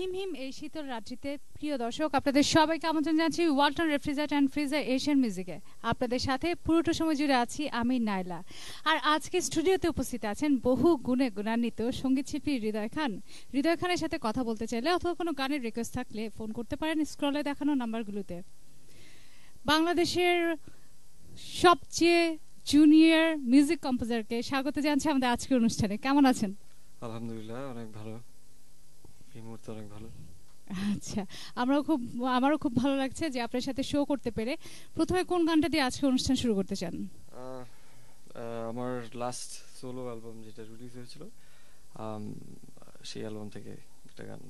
হিম হিম এই শীতল রাত্রিতে প্রিয় দর্শক আপনাদের সবাইকে আমন্ত্রণ জানাচ্ছি Walton refrigerator and freezer Asian মিউজিকে। আপনাদের সাথে পুরোটা সময় জুড়ে আছি আমি নাইলা। আর আজকে স্টুডিওতে উপস্থিত আছেন বহু গুণে গুণান্বিত সঙ্গীতশিল্পী হৃদয় খান। হৃদয় খানের সাথে কথা বলতে চাইলে অথবা কোনো গানের রিকোয়েস্ট থাকলে ফোন করতে পারেন স্ক্রলে দেখানো নাম্বারগুলোতে। বাংলাদেশের সবচেয়ে জুনিয়র মিউজিক কম্পোজারকে স্বাগত জানাচ্ছি আমাদের আজকের অনুষ্ঠানে। কেমন আছেন? আলহামদুলিল্লাহ, অনেক ভালো। এই মুহূর্তে অনেক ভালো। আচ্ছা, আমারও খুব ভালো লাগছে যে আপনার সাথে শো করতে পেরে। প্রথমে কোন গানটা দিয়ে আজকে অনুষ্ঠান শুরু করতে চান? আমার লাস্ট সোলো অ্যালবাম যেটা রিলিজ হয়েছিল, সেই অ্যালবাম থেকে একটা গান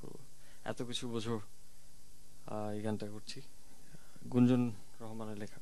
করব। এত কিছু বোঝো, এই গানটা করছি, গুঞ্জন রহমানের লেখা।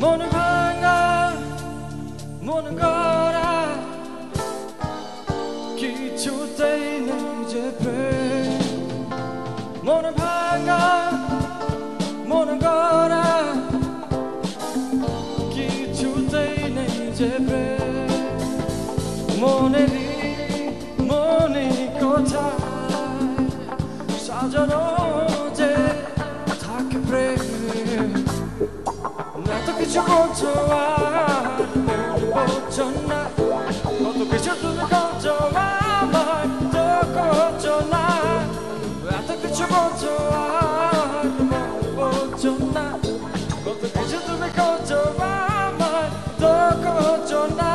মন ভাঙা মন গড়া কিছুতেই নেই যে প্রেম। মন ভাঙা মন গড়া কিছুতেই নেই যে প্রেম। মনে কোথায় সাজানো যে থাকে প্রেম। এত কিছু করছো আর বলছো না, কত কিছু তুমি করছো আমার তো করছো না। এত কিছু করছো আর বলছো না, কত কিছু তুমি করছো আমার তো করছো না।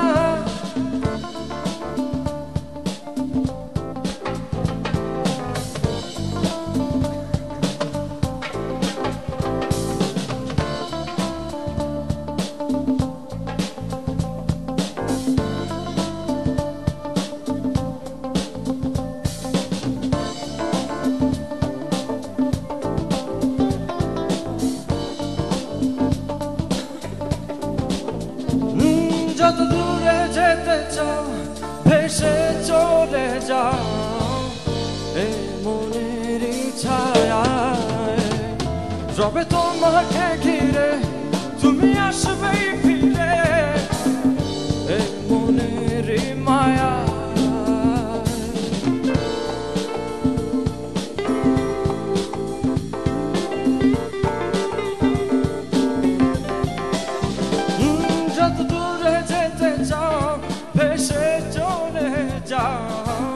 যত দূরে যেতে চাও ভেসে চলে যাও এই মনের ছায়ায়। রবে তোমাকে ঘিরে তুমি আসবে ফিরে এই মনের মায়া। যত দূরে যেতে চাও ভেসে চলে যাও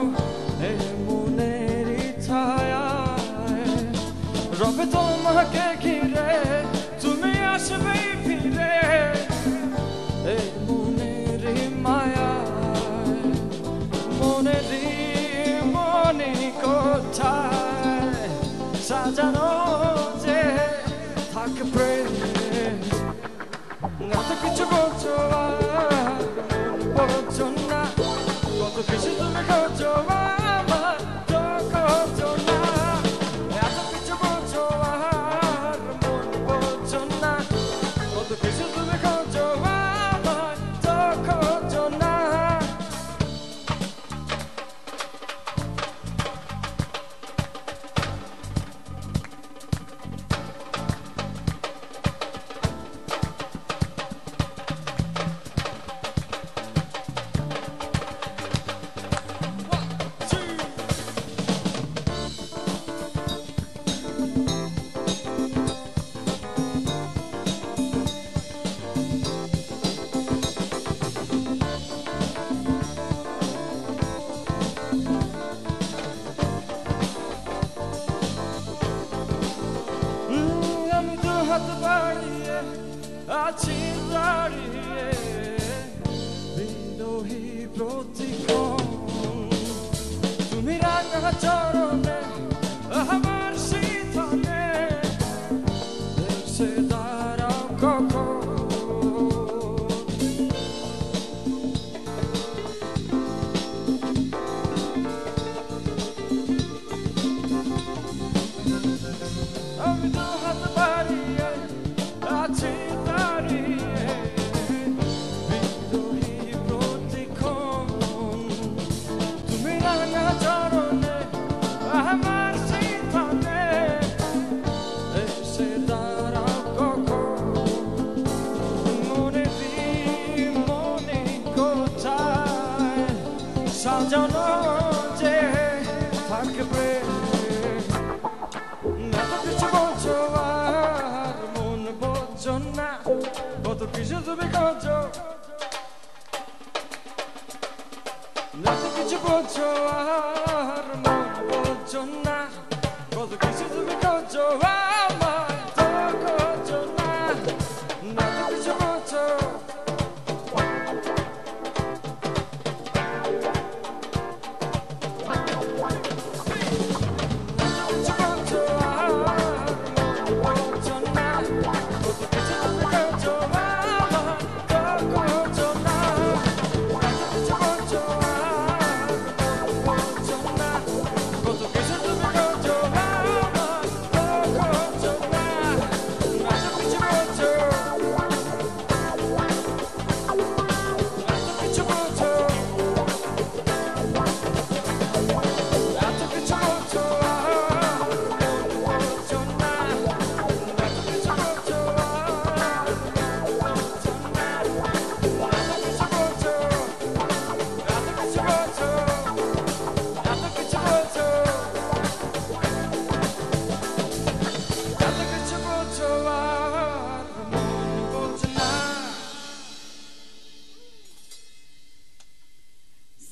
এই মনের ছায়ায়। রবে তোমাকে ঘিরে তুমি আসবে ফিরে এই মনের মায়ায়। মনে কোথায় সাজানো যে থাকে প্রেম। এত কিছু করছো আর বলছো না, কত কিছু তুমি করছো আমার তো করছো না। এত কিছু করছো আর বলছো না, কত কিছু তুমি করছো আমার তো করছো না। জানো যে থাকবে এত কিছু বলছো আর মন বোঝো না কত কিছু তুমি করছো এত কিছু বলছো আর মন বোঝো না কত কিছু তুমি করছো আমার তো করছো না এত কিছু বলছো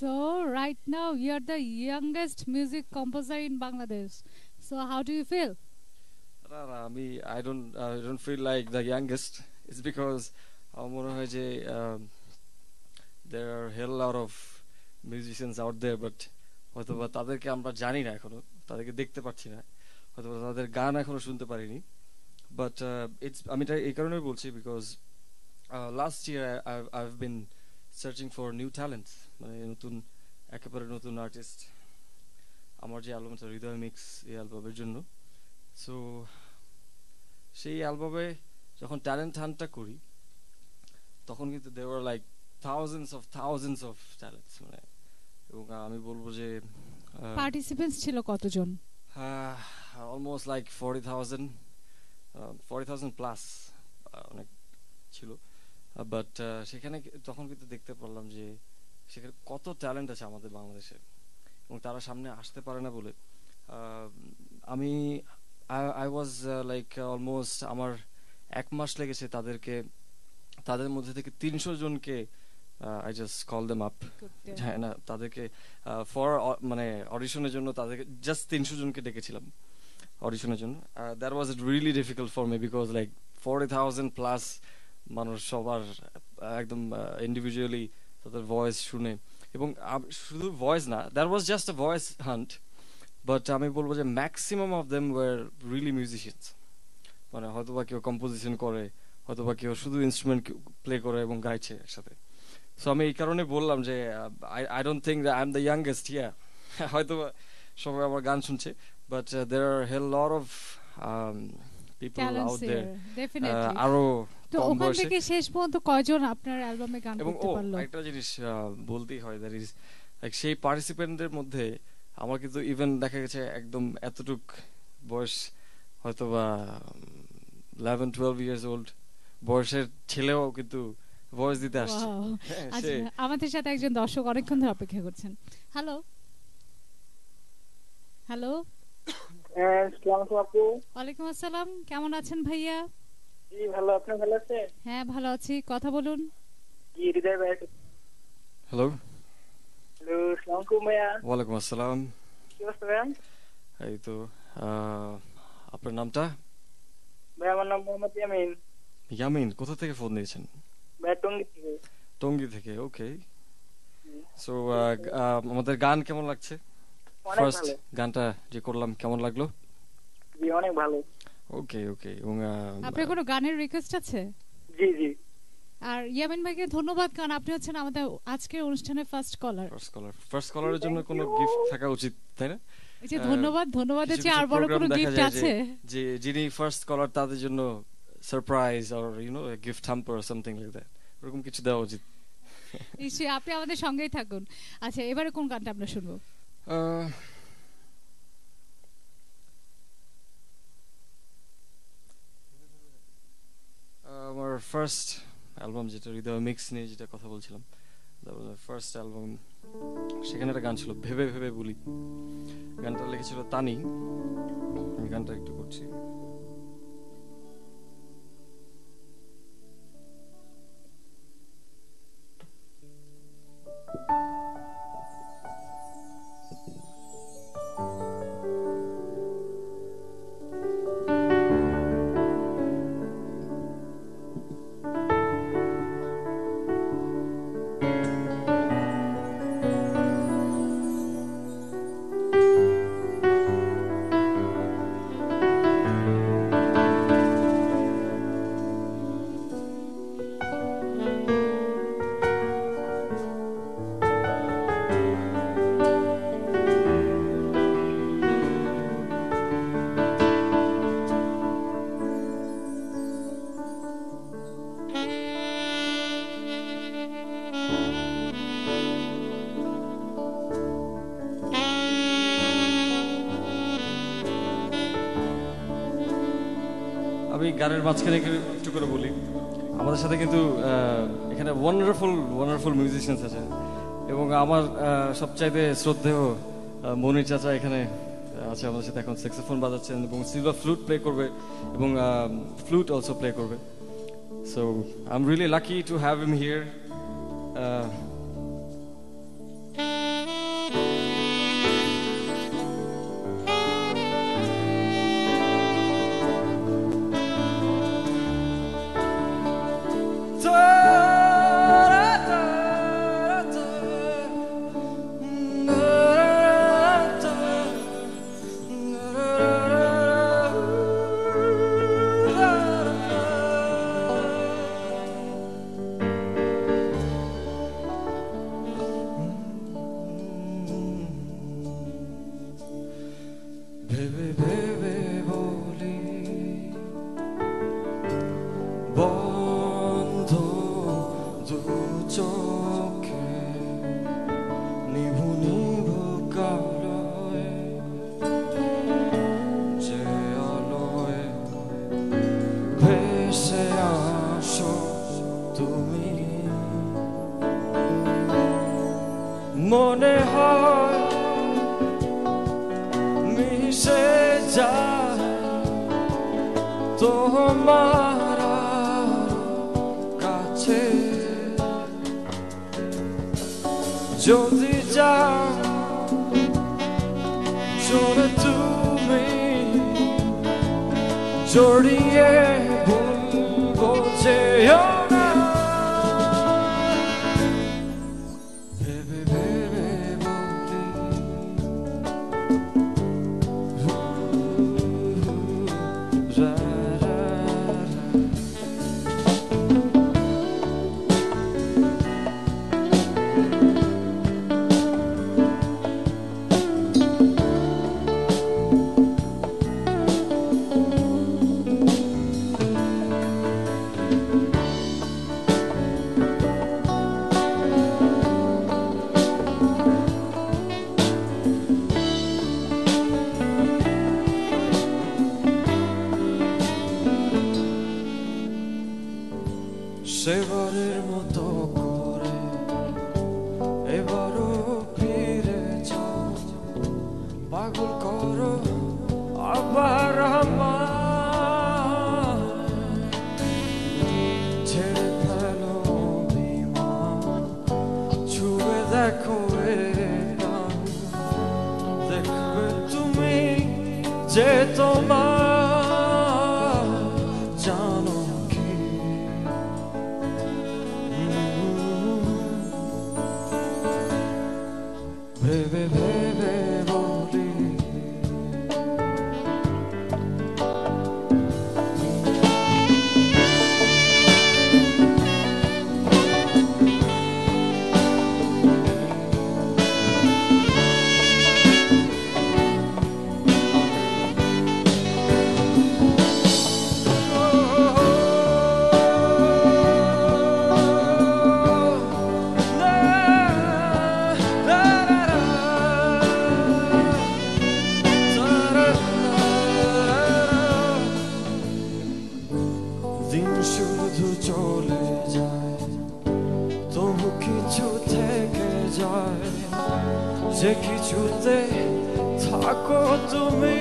So right now you are the youngest music composer in Bangladesh. So how do you feel? I don't feel like the youngest. It's because মনে হয় যে there are a hell lot of musicians out there, but হয়তোবা তাদেরকে আমরা জানি না এখনো, তাদেরকে দেখতে পাচ্ছি না, হয়তোবা তাদের গান এখনো শুনতে পারিনি। বাট আমি এটা এই কারণে বলছি because last year I've been searching for new talents, মানে নতুন একেবারে নতুন আর্টিস্ট আমার যে অ্যালবামটা হৃদয় মিক্স এই অ্যালবামের জন্য। সো সেই অ্যালবামে যখন ট্যালেন্ট হান্টটা করি তখন কিন্তু there were like thousands of talents, মানে এবং আমি বলবো যে পার্টিসিপেন্টস ছিল কতজন? অলমোস্ট লাইক 40,000 প্লাস অনেক ছিল। বাট সেখানে তখন কিন্তু দেখতে পারলাম যে সেখানে কত ট্যালেন্ট আছে আমাদের বাংলাদেশে এবং তারা সামনে আসতে পারে না বলে আমি আই ওয়াজ লাইক অলমোস্ট আমার 1 মাস লেগেছে তাদের মধ্যে থেকে 300 জনকে I just call them up, হ্যাঁ না তাদেরকে ফর মানে অডিশনের জন্য তাদেরকে জাস্ট 300 জনকে ডেকেছিলাম অডিশনের জন্য। That was really difficult for me because like 40,000 plus মানুষ সবার একদম ইন্ডিভিজুয়ালি তাদের ভয়েস শুনে, এবং শুধু ভয়েস না, that was just a voice hunt, but আমি বলবো যে maximum of them war really musicians, মানে হয়তোবা কেউ কম্পোজিশন করে, হয়তোবা কেউ শুধু ইনস্ট্রুমেন্ট প্লে করে এবং গাইছে একসাথে। সো আমি এই কারণে বললাম যে I don't think I am the youngest here, হয়তোবা সবাই আমার গান শুনছে, but there are hell lot of people out there আরো তো ওখান থেকে শেষ পর্যন্ত কয়জন আপনার অ্যালবামে গান করতে পারলো? একটা জিনিস বলতেই হয়, দ্যাট ইজ লাইক সেই পার্টিসিপেন্টদের মধ্যে আমার কিন্তু ইভেন দেখা গেছে একদম এতটুক বয়স হয়তোবা 11-12 ইয়ার্স ওল্ড বয়সের ছেলেও কিন্তু ভয়েস দিতে আসছে। আচ্ছা, আমাদের সাথে একজন দর্শক অনেকক্ষণ ধরে অপেক্ষা করছেন। হ্যালো হ্যালো, আসসালামু আলাইকুম আপু। ওয়ালাইকুম আসসালাম, কেমন আছেন ভাইয়া? জি ভালো, আপনি ভালো আছেন? হ্যাঁ ভালো আছি, কথা বলুন। জি হৃদয় ভাই। হ্যালো হ্যালো, আসসালামু আলাইকুম ভাইয়া। ওয়ালাইকুম আসসালাম। কি অবস্থা ভাইয়া? এই তো আপনার নামটা? ভাই আমার নাম মোহাম্মদ ইয়ামিন। ইয়ামিন, কোথা থেকে ফোন দিয়েছেন? ভাই টঙ্গী থেকে। টঙ্গী থেকে, ওকে। সো আমাদের গান কেমন লাগছে? অনেক ফার্স্ট ভালো। গানটা যে করলাম কেমন লাগলো? জি অনেক ভালো। ওকে ওকে। এবং আপনার কোনো গানের রিকোয়েস্ট আছে? জি জি। আর ইয়ামিন ভাইকে ধন্যবাদ, কারণ আপনি হচ্ছেন আমাদের আজকের অনুষ্ঠানের ফার্স্ট কলার। ফার্স্ট কলারের জন্য কোনো গিফট থাকা উচিত, তাই না? এই যে ধন্যবাদ, ধন্যবাদের চেয়ে আর বড় কোনো গিফট আছে? যে যিনি ফার্স্ট কলার তাদের জন্য surprise or you know gift hamper or something like that, এরকম কিছু দেওয়া উচিত। নিশ্চয়ই, আপনি আমাদের সঙ্গেই থাকুন। আচ্ছা, এবারে কোন গানটা আমরা শুনবো? আমার ফার্স্ট অ্যালবাম যেটা হৃদয় মিক্স নিয়ে যেটা কথা বলছিলাম, that was my first album. সেখানে একটা গান ছিল ভেবে ভেবে বলি, গানটা লিখেছিল তানি। আমি গানটা একটু করছি। আমি গানের মাঝখানে একটু করে বলি, আমাদের সাথে কিন্তু এখানে ওয়ান্ডারফুল মিউজিশিয়ানস আছে, এবং আমার সবচাইতে শ্রদ্ধেয় মনির চাচা এখানে আছে আমাদের সাথে, এখন স্যাক্সোফোন বাজাচ্ছেন এবং সিলভার ফ্লুট প্লে করবে এবং ফ্লুট অলসো প্লে করবে। So I am really lucky to have him here. ভেবে ভেবে বলি বন্ধ দু চোখে নিভু নিভু কালোয় যে আলোয় ভেসে আসো তুমি, মনে হয় মিশে যায় তোমার কাছে, যদি যাও চলে তুমি জড়িয়ে বলবো যেও না। ভেবে ভেবে বলি সেবারের মতো করে এবারও ফিরে যাও, পাগল করো আবার আমার, ছেড়ে ফেলো বিমান, ছুঁয়ে দেখো দেখবে তুমি যে তোমার জানো কি। ভেবে ভেবে বলি দিন শুধু চলে যায়, তবু কিছু যে কিছুতে থাকো তুমি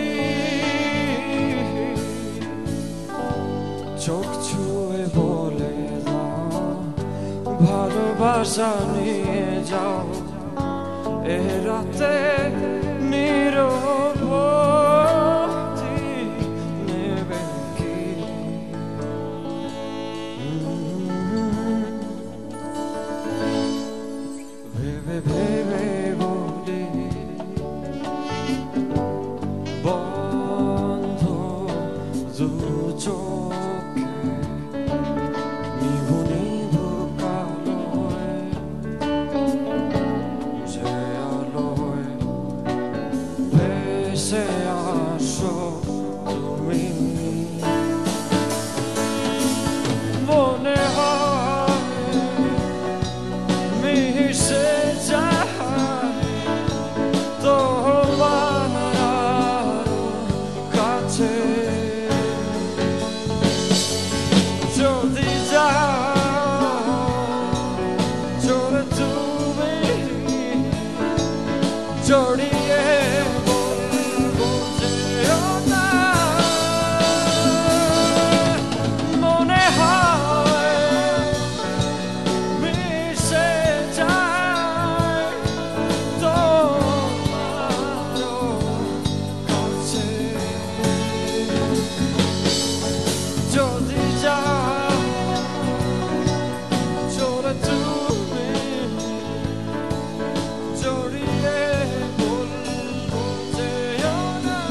চোখ ছুঁয়ে বলে দাও ভালোবাসা নিয়ে যাও এ রাতে নীরবতা নেবে কি ভেবে ভেবে বলি বন্ধ দু চোখে নিভু নিভু কালোয় যে আলোয় ভেসে আসো তুমি মনে হয় মিশে যায় তোমার আরো কাছে যদি যাও চলে তুমি জড়িয়ে বলবো যেও না মনে হয় মিশে যায় তোমারও কাছে যদি যাও চলে তুমি জড়িয়ে বলবো যেও না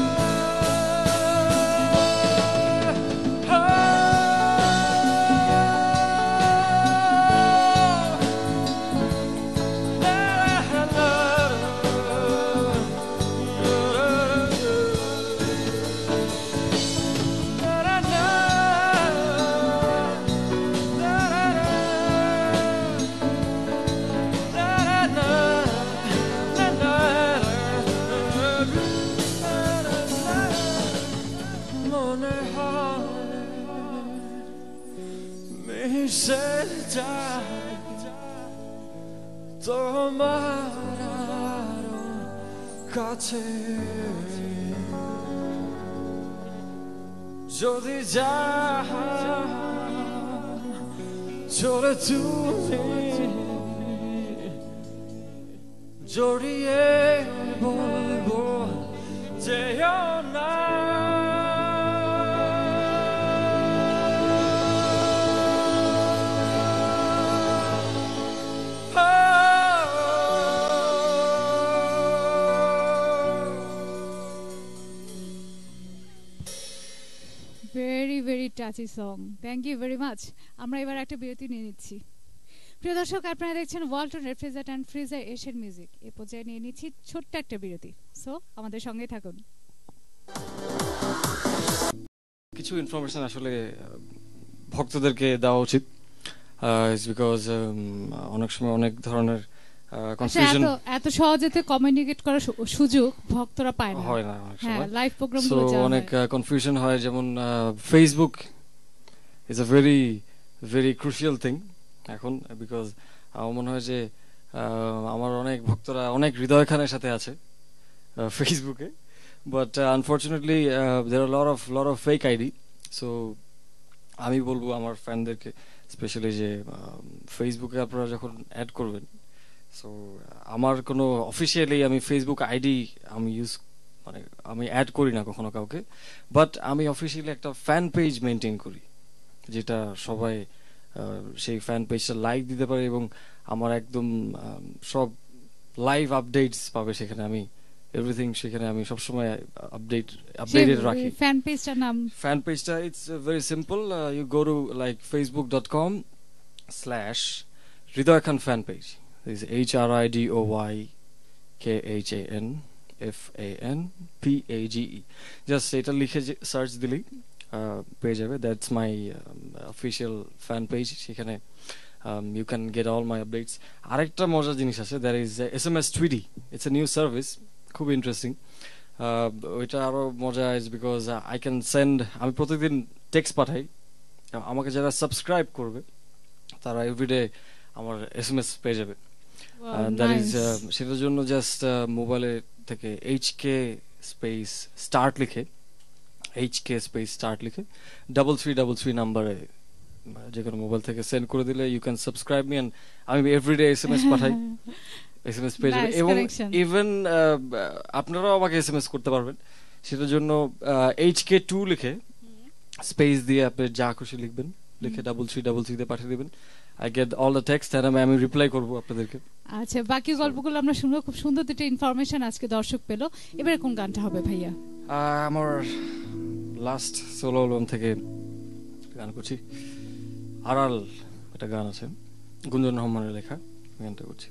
মনে হয় মিশে যায় তোমার আরো কাছে যদি যাও চলে তুমি জড়িয়ে বলবো যেও না very very touchy song, thank you very much. আমরা এবার একটা বিরতি নিয়ে নিচ্ছি। প্রিয় দর্শক, আপনারা দেখছেন Walton refrigerator and freezer Asian music. এ পর্যায়ে নিয়ে নিচ্ছি ছোট্ট একটা বিরতি। সো আমাদের সঙ্গে থাকুন। কিছু ইনফরমেশন আসলে ভক্তদেরকে দেওয়া উচিত, বিকজ অনেক সময় অনেক ধরনের কনফিউশন এত সহজে কমিউনিকেট করার সুযোগ ভক্তরা পায় না, হয় না অনেক হ্যাঁ, সময়। লাইভ প্রোগ্রাম সো গুলো যা অনেক কনফিউশন হয়, যেমন Facebook is a very very crucial thing এখন, বিকজ আমার মনে হয় যে আমার অনেক ভক্তরা অনেক হৃদয়খানের সাথে আছে ফেসবুকে, but unfortunately there are lot of fake ID. So আমি বলবো আমার ফ্যানদেরকে স্পেশালি যে ফেসবুকে আপনারা যখন অ্যাড করবেন, সো আমার কোনো অফিসিয়ালি আমি ফেসবুক আইডি আমি অ্যাড করি না কখনো কাউকে, বাট আমি অফিসিয়ালি একটা ফ্যান পেজ মেনটেন করি, যেটা সবাই সেই ফ্যান পেজটা লাইক দিতে পারে এবং আমার একদম সব লাইভ আপডেটস পাবে সেখানে। আমি এভরিথিং সেখানে আমি সবসময় আপডেটেড রাখি। ফ্যান পেজটা it's very simple, you go to like facebook.com/Hridoy Khan fan page. This is HRIDOYKHANFANPAGE. Just এটা লিখে সার্চ দিলেই পেয়ে যাবে। That's my official fan page. সেখানে you can get all my updates. আরেকটা মজার জিনিস আছে, that is SMS Tweety. It's a new service, খুব ইন্টারেস্টিং। ওইটা আরো মজা is because I can send, আমি প্রতিদিন টেক্সট পাঠাই। আমাকে যারা সাবস্ক্রাইব করবে তারা এভরিডে আমার SMS পেয়ে যাবে। দ্যাট ইজ সেটার জন্য জাস্ট মোবাইলে থেকে HK স্পেস স্টার্ট লিখে $333 নাম্বারে যে কোনো মোবাইল থেকে সেন্ড করে দিলে you can subscribe me, and আমি এভরিডে SMS পাঠাই। SMS পেয়ে যাবে, Nice এবং connection. ইভেন আপনারাও আমাকে SMS করতে পারবেন। সেটার জন্য HK2 লিখে স্পেস দিয়ে আপনি যা খুশি লিখবেন, লিখে 3333 দিয়ে পাঠিয়ে দিবেন। I get all the text and আমি রিপ্লাই করবো আপনাদেরকে। আচ্ছা, বাকি গল্পগুলো আমরা শুনবো। খুব সুন্দর দুটো ইনফরমেশন আজকে দর্শক পেলো। এবারে কোন গানটা হবে ভাইয়া? আমার লাস্ট সোলো অ্যালবাম থেকে গান করছি, আড়াল একটা গান আছে, গুঞ্জন রহমানের লেখা, গানটা করছি।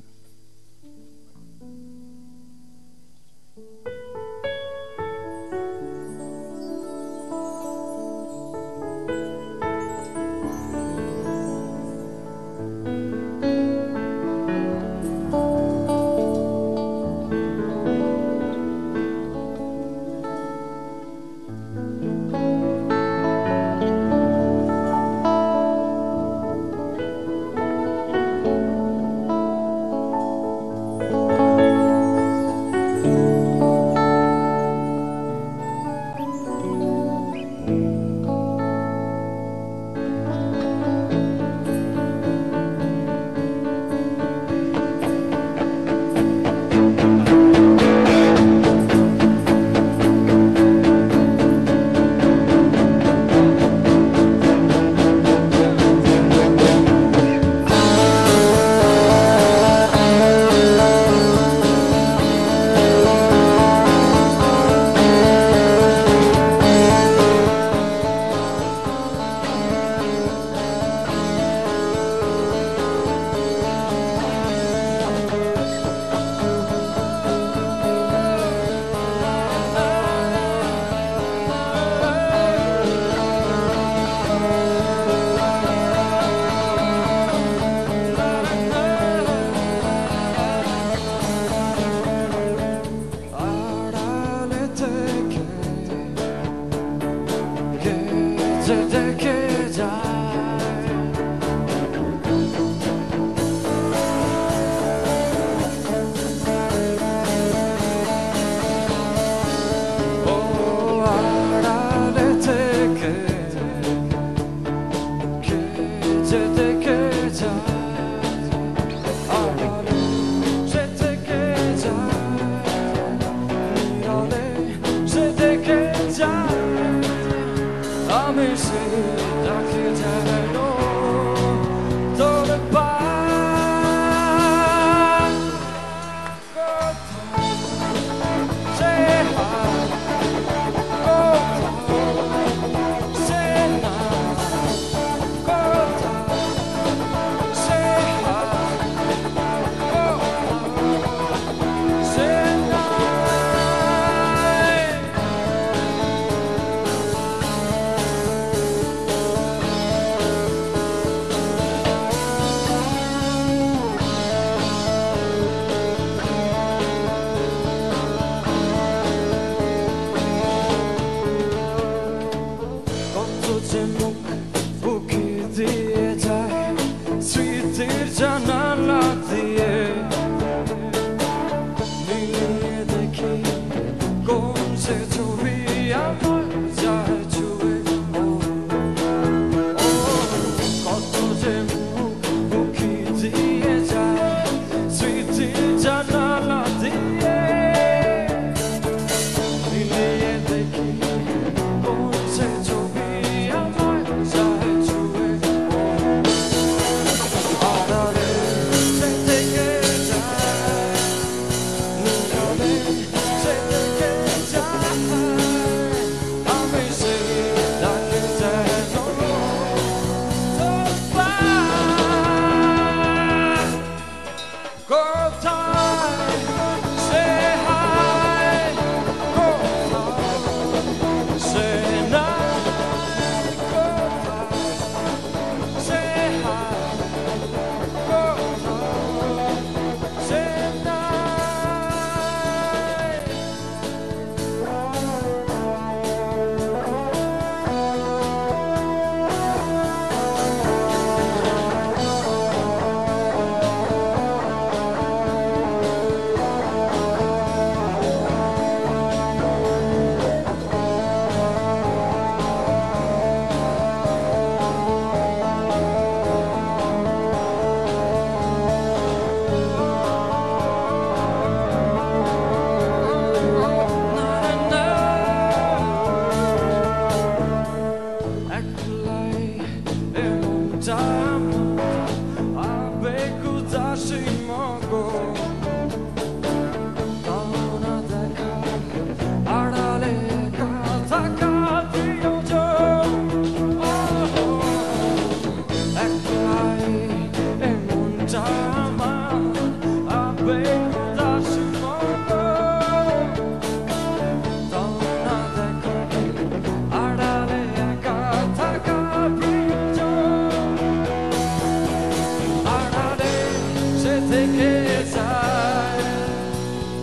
থেকে যায়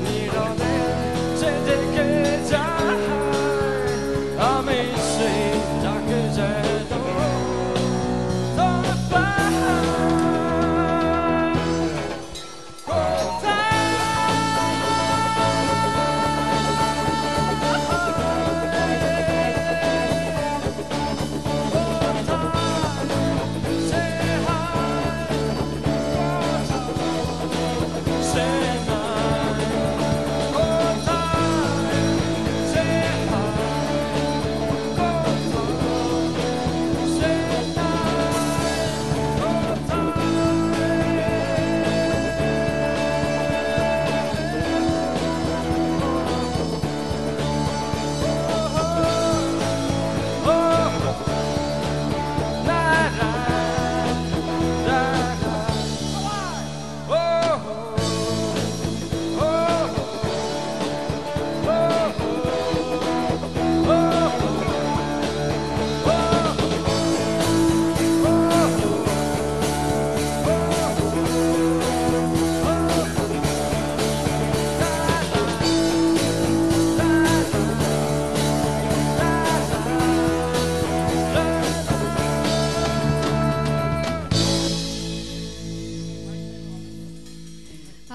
নীরবে সে থেকে যায় আমি সেই যাকে যেন তোর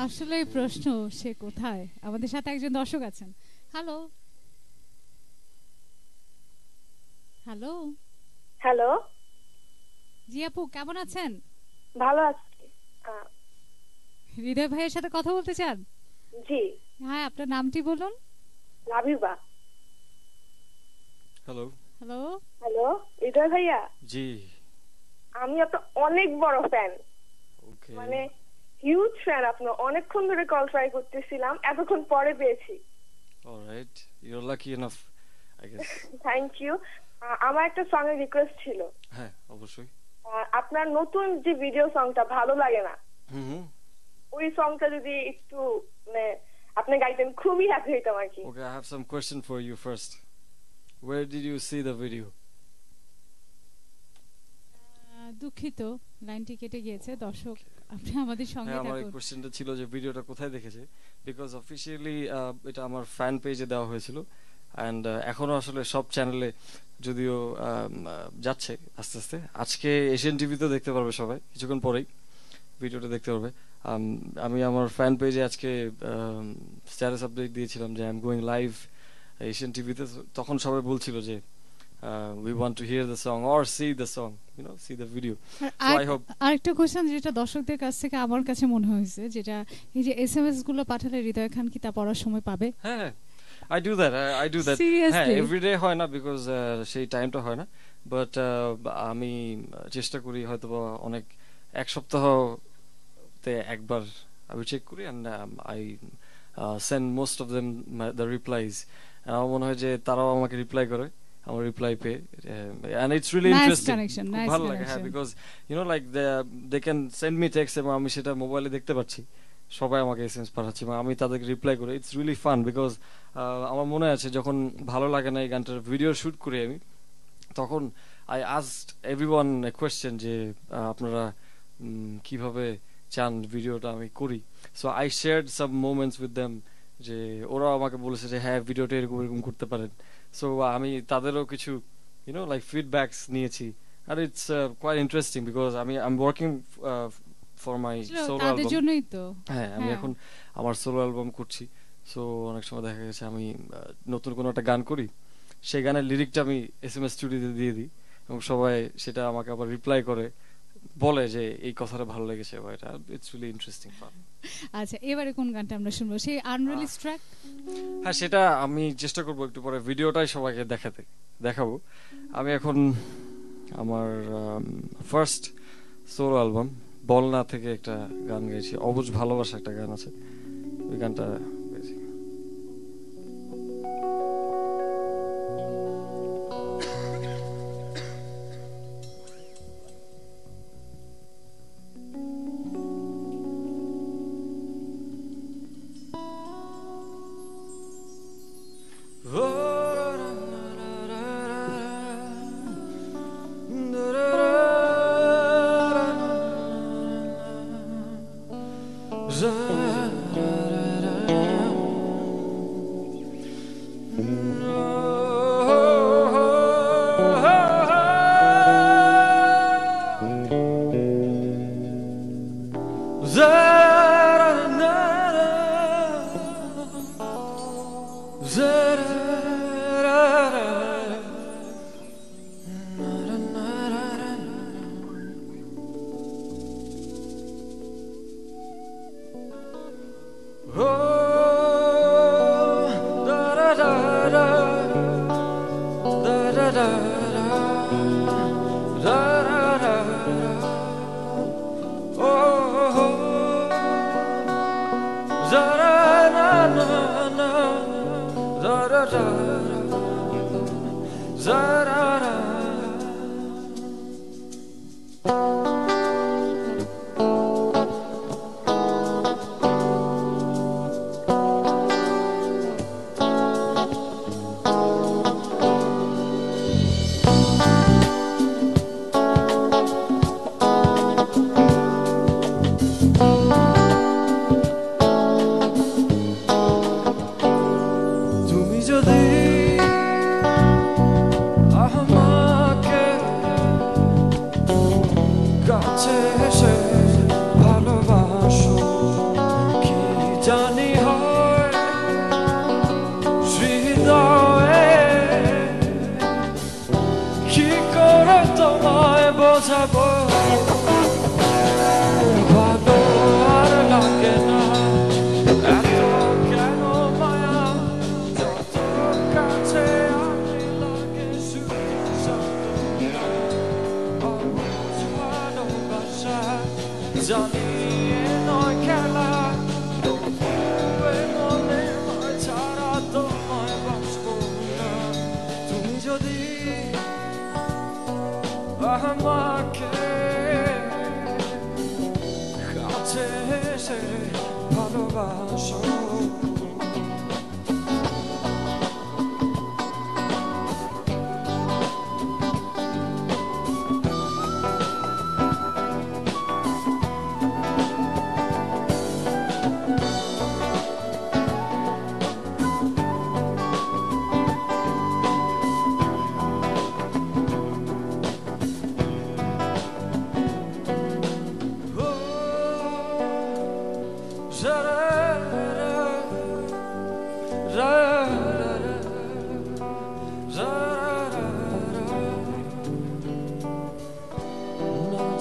আসলে এই প্রশ্ন সে কোথায়? আমাদের সাথে একজন দর্শক আছেন। হ্যালো হ্যালো হ্যালো, জি আপু, কেমন আছেন? ভালো আছি। হৃদয় ভাইয়ের সাথে কথা বলতে চান? জি, হ্যাঁ, আপনার নামটি বলুন। লাবিবা। হ্যালো। হ্যালো হ্যালো, হৃদয় ভাইয়া, জি। আমি আপনার অনেক বড় ফ্যান, ওকে। মানে হিউজ ফ্যান আপনার। অনেকক্ষণ ধরে কল ট্রাই করতেছিলাম, এতক্ষণ পরে পেয়েছি। Alright, you are lucky enough I guess. Thank you. আমার একটা সং এর রিকোয়েস্ট ছিল। হ্যাঁ, অবশ্যই। আপনার নতুন যে ভিডিও সংটা ভালো লাগে না, হুম। ওই সংটা যদি একটু মানে আপনি গাইতেন, খুবই হ্যাপি হইতাম আর কি। Okay, I have some question for you first. Where did you see the video? দুঃখিত, লাইনটি কেটে গিয়েছে। দর্শক, আপনি আমাদের সঙ্গে হ্যাঁ, আমার এই থাকুন। কোশ্চেনটা ছিল যে ভিডিওটা কোথায় দেখেছে, বিকজ অফিশিয়ালি এটা আমার ফ্যান পেজে দেওয়া হয়েছিল, অ্যান্ড এখনো আসলে সব চ্যানেলে যদিও যাচ্ছে আস্তে আস্তে। আজকে এশিয়ান টিভিতেও দেখতে পারবে সবাই, কিছুক্ষণ পরেই ভিডিওটা দেখতে পারবে। আমি আমার ফ্যান পেজে আজকে স্ট্যাটাস আপডেট দিয়েছিলাম যে I am going live Asian টিভিতে। তখন সবাই বলছিল যে we want to hear the song or see the song, see the video. So I hope আরেকটা কোশ্চেন যেটা দর্শকদের কাছ থেকে আমার কাছে মনে হয়েছে, যেটা এই যে এসএমএস গুলো পাঠালে হৃদয় খান কি তা পড়ার সময় পাবে? হ্যাঁ, I do that. I do that. হ্যাঁ, Seriously? এভরিডে হয় না, বিকজ সেই টাইমটা হয় না, বাট আমি চেষ্টা করি হয়তো অনেক এক সপ্তাহতে একবার আমি চেক করি, and I send most of them the replies. আমার মনে হয় যে তারাও আমাকে রিপ্লাই করে, আমার রিপ্লাই পেয়ে, and it's really Nice interesting. connection, খুব nice ভালো লাগে, হ্যাঁ, connection. because like they can send me text এবং আমি সেটা মোবাইলে দেখতে পাচ্ছি, সবাই আমাকে এসএমএস পাঠাচ্ছে এবং আমি তাদেরকে রিপ্লাই করি। ইটস রিয়েলি ফান, বিকজ আমার মনে আছে যখন ভালো লাগে না এই গানটার ভিডিও শুট করি আমি, তখন I asked everyone a question যে আপনারা কিভাবে চান ভিডিওটা আমি করি। So I shared some moments with them, যে ওরাও আমাকে বলেছে যে হ্যাঁ, ভিডিওটা এরকম এরকম করতে পারেন। সো আমি তাদেরও কিছু লাইক ফিডব্যাকস নিয়েছি, আর it's quite interesting, because I am working for my solo তাদের অ্যালবাম। জন্যই তো। হ্যাঁ, আমি এখন আমার সোলো অ্যালবাম করছি। সো অনেক সময় দেখা গেছে আমি নতুন কোনো একটা গান করি, সেই গানের লিরিকটা আমি এসএমএস স্টুডিওতে দিয়ে দিই, এবং সবাই সেটা আমাকে আবার রিপ্লাই করে, বলে যে এই কথাটা ভালো লেগেছে, বা এটা ইটস রিয়েলি ইন্টারেস্টিং ফান। আচ্ছা, এবারে কোন গানটা আমরা শুনবো? সেই আনরিলিজ ট্র্যাক? হ্যাঁ, সেটা আমি চেষ্টা করবো একটু পরে ভিডিওটাই সবাইকে দেখাবো। আমি এখন আমার ফার্স্ট সোলো অ্যালবাম বলনা থেকে একটা গান গেয়েছি, অবুঝ ভালোবাসা একটা গান আছে, ওই গানটা গেয়েছি। তুমি যদি আমাকে কাছে এসে ভালোবাসো, কি জানি হয় হৃদয়ে, কি করে তোমায় বোঝাবো, ভালো আর লাগে না এত কেন মায়া, যত কাছে আমি লাগে শুধু সান্ত্বনা, অবুঝ ভালোবাসা জানি এ নয় খেলা, তবুও মনে হয় ছাড়া তোমায় বাসবো না। তুমি যদি আমাকে কাছে এসে ভালোবাসো,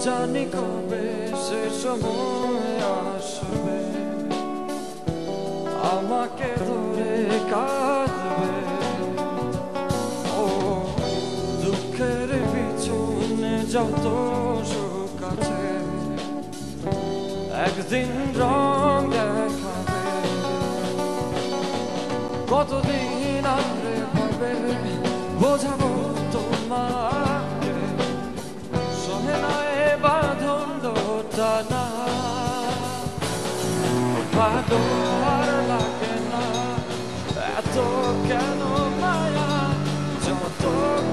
জানি কবে সে সময় আসবে, আমাকে ধরে কাঁদবে, ও দুঃখের পিছনে যত সুখ আছে একদিন রং দেখাবে, কতদিন আরে ভাবে বোঝাবো তোমাকে, সহে না এ বাঁধন টানা, ভালো আর লাগে না এত কেন মায়া, যত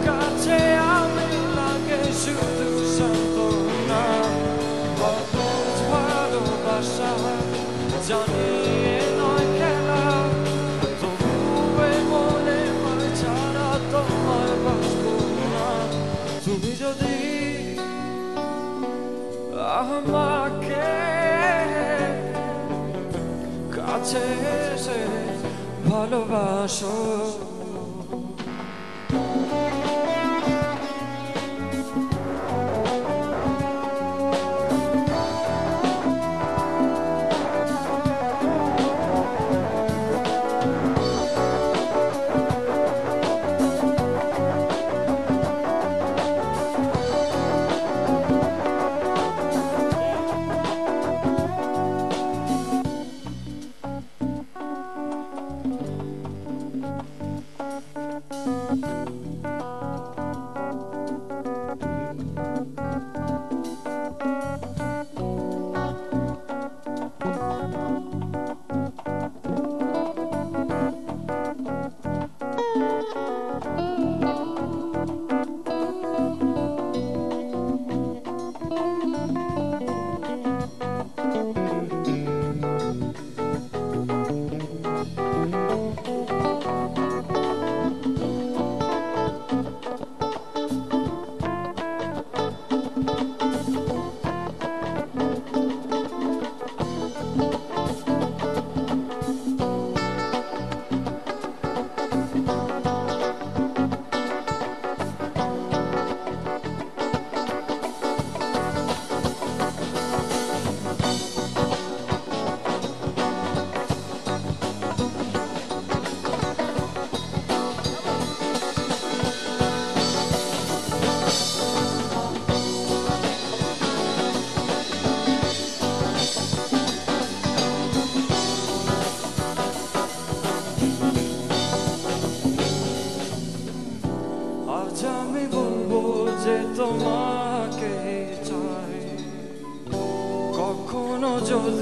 কাছে আমি লাগে শুধু সান্ত্বনা, অবুঝ ভালোবাসা জানি এ নয় খেলা, তবুও মনে হয় ছাড়া তোমায় বাসবো না। তুমি যদি আমাকে কাছে এসে ভালোবাসো,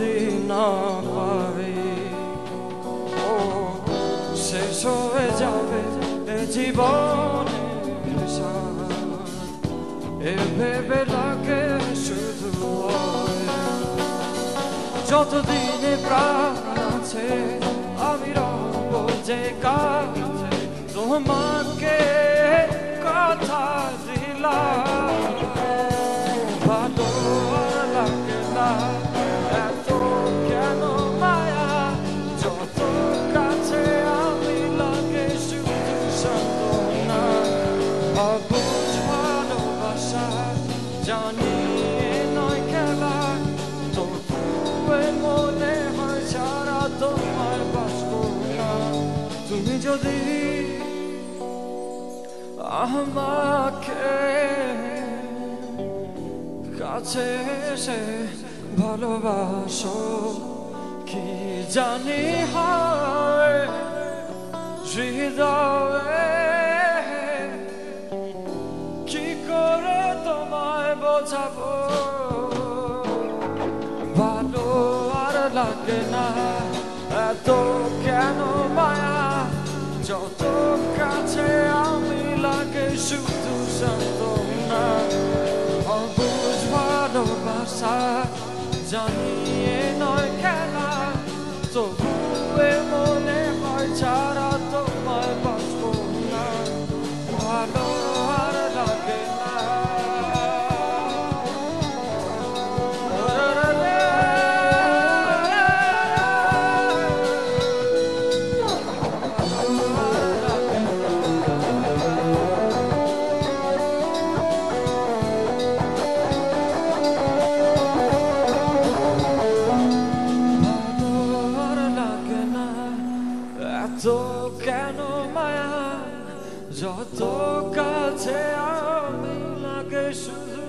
যদি না পাই, ও শেষ হয়ে যাবে এ জীবনের সাথ, এ ভেবে লাগে শুধু যতদিনে প্রাণ আছে আমি রব যে কাছে, তোমাকে কথা দিলাম। ভালো আর লাগে না এত কেন মায়া, যত কাছে আমি লাগে শুধু সান্ত্বনা। অবুঝ ভালোবাসা জানি এ নয় খেলা, তবুও মনে হয় ছাড়া তোমার বাসবো না। তুমি যদি আমাকে কাছে এসে ভালোবাসো, কি জানি হয় হৃদয়ে, কি করে তোমায় বোঝাবো। ভালো আর লাগে না এত কেন মায়া, যত কাছে আমি লাগে শুধু সান্ত্বনা। অবুঝ ভালোবাসা জানি এ নয় খেলা, তবুও মনে হয় ছাড়া তোমায় বাঁচবো না। ভালো আর লাগে না। কেন মায়া, যত কাছে আমি লাগে শুধু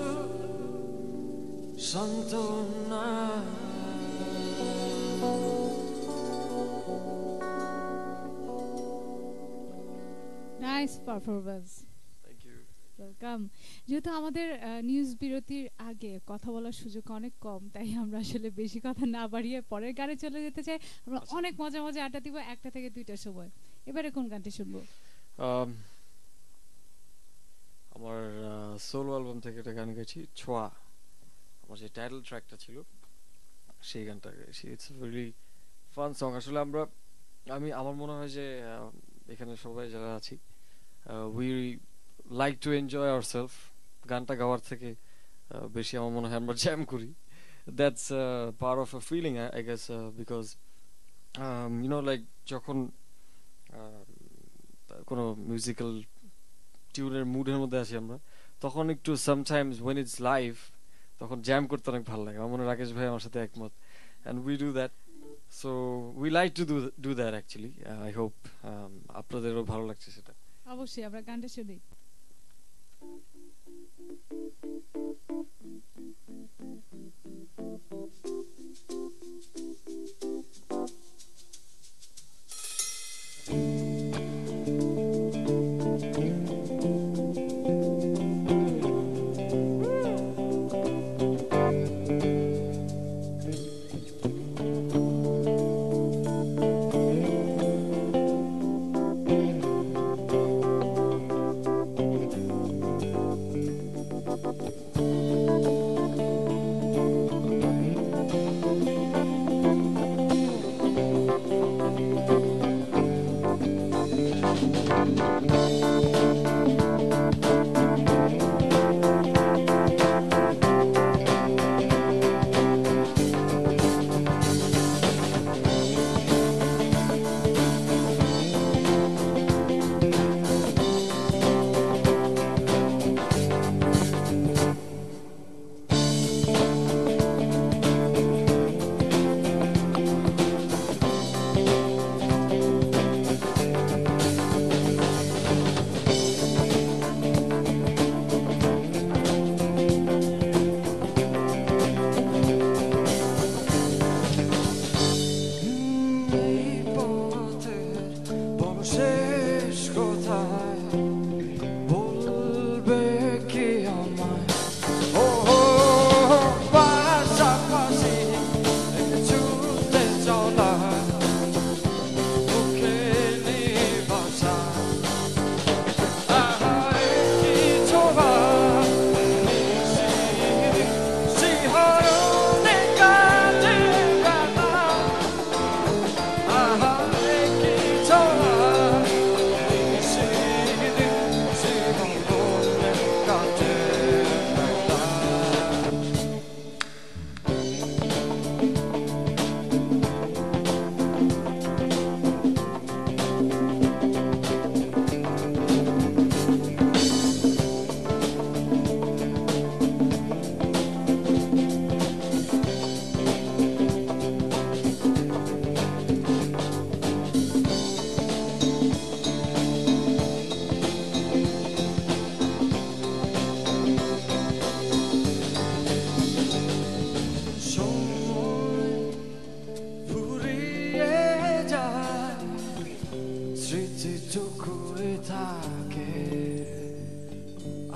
সান্ত্বনা। Nice performance, thank you. Welcome. যেহেতু আমাদের নিউজ বিরতির আগে কথা বলার সুযোগ অনেক কম, তাই আমরা আসলে বেশি কথা না বাড়িয়ে পরের গানে চলে যেতে চাই। আমরা অনেক মজা মজা আড্ডা দিব 1টা থেকে 2টার সময়। এবারে কোন গানটি শুনবো? আমার সোলো অ্যালবাম থেকে একটা গান গেছি, ছোঁয়া। আমার যে টাইটেল ট্র্যাকটা ছিল সেই গানটা গেছি। It's very fun song. আসলে আমার মনে হয় যে এখানে সবাই যারা আছি, we like to enjoy ourself. গানটা গাওয়ার থেকে বেশি আমার মনে হয় আমরা জ্যাম করি। That's power of a feeling I guess, because like যখন কোনো মিউজিক্যাল টিউনের মুডের মধ্যে আছি আমরা, তখন একটু সামটাইমস ওয়েন ইটস লাইভ তখন জ্যাম করতে অনেক ভালো লাগে। আমার মনে হয় রাকেশ ভাই আমার সাথে একমত। And we do that, so we like to do that actually. I hope আপনাদেরও ভালো লাগছে সেটা। অবশ্যই আমরা গানটা শুনি। চলা মুখে নেই ভাষা আহারে কি ছোঁয়া শিহরণে কাটে বেলা আহারে কি ছোঁয়া শিহরণে কাটে বেলা সময় ফুরিয়ে যায় স্মৃতিটুকু থাকে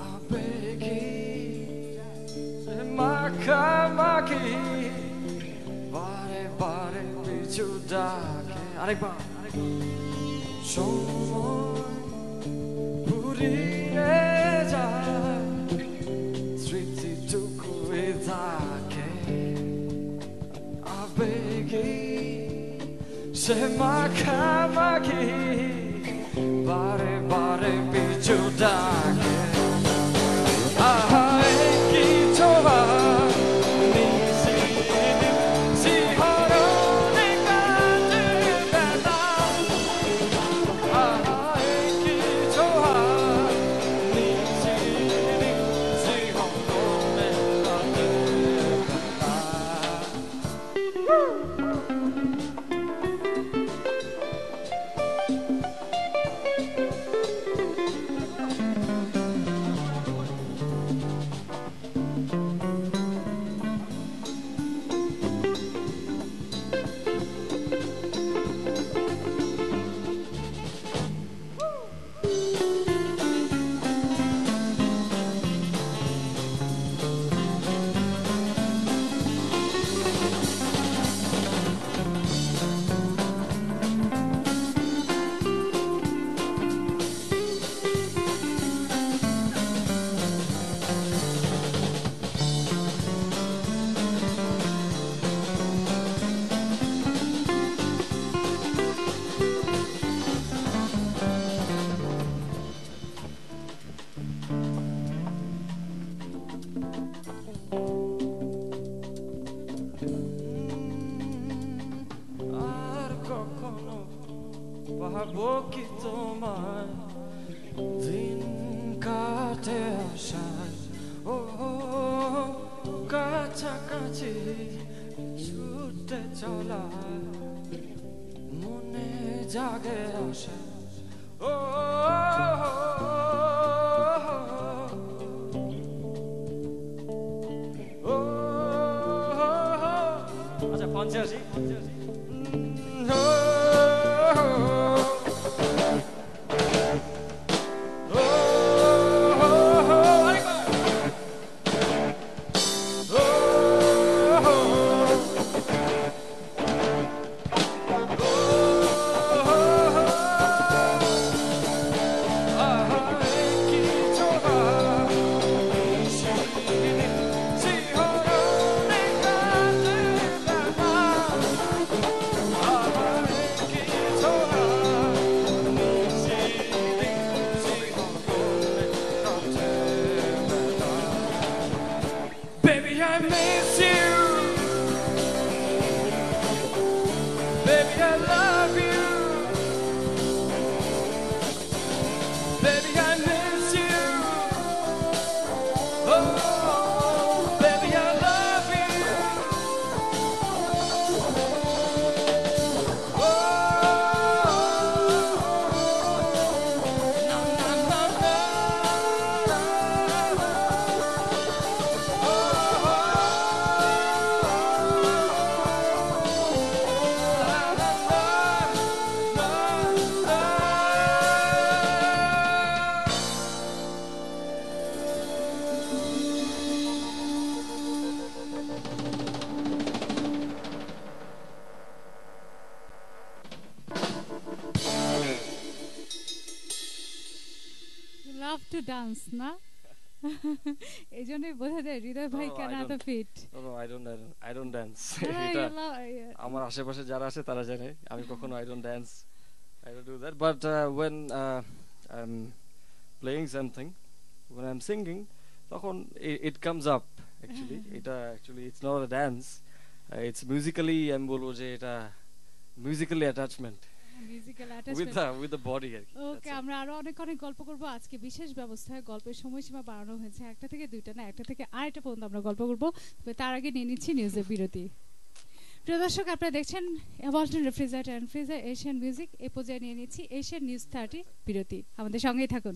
আবেগে মাখামাখি বারে বারে পিছু ডাকে আরেকবার সময় ফুরিয়ে যায় স্মৃতিটুকু থাকে আবেগে সে মাখামাখি বারে বারে পিছু ডাকে আহারে কি ছোঁয়া শিহরণে কাটে বেলা আহারে কি ছোঁয়া শিহরণে কাটে বেলা আর কখনো পাবো কি তোমায় দিন কাটে আশায় ও কাছাকাছি ছুটে চলা মনে জাগে আশা ও আচ্ছা পঞ্চে আসি শিহরণে কাটে বেলা টু ডান্স না এই জন্যই বোঝা যায় হৃদয় ভাই No, কেন I এত don't. Fit No, I don't dance. এটা আমার আশেপাশে যারা আছে তারা জানে আমি কখনো I don't dance. I don't do that. But when I'm playing something, when I'm singing, তখন it comes up actually. এটা actually it's not a dance. It's musically আমি বলবো যে এটা musically attachment musical with the body আর কি. ওকে আমরা আরো অনেক অনেক গল্প করব আজকে বিশেষ ব্যবস্থায় গল্পের সময়সীমা বাড়ানো হয়েছে একটা থেকে দুইটা না একটা থেকে আরেকটা পর্যন্ত আমরা গল্প করব তবে তার আগে নিয়ে নিচ্ছি নিউজের বিরতি প্রিয় দর্শক আপনারা দেখছেন Walton refrigerator and freezer Asian music এই পর্যায়ে নিয়ে নিচ্ছি এশিয়ান নিউজ 30 বিরতি আমাদের সঙ্গেই থাকুন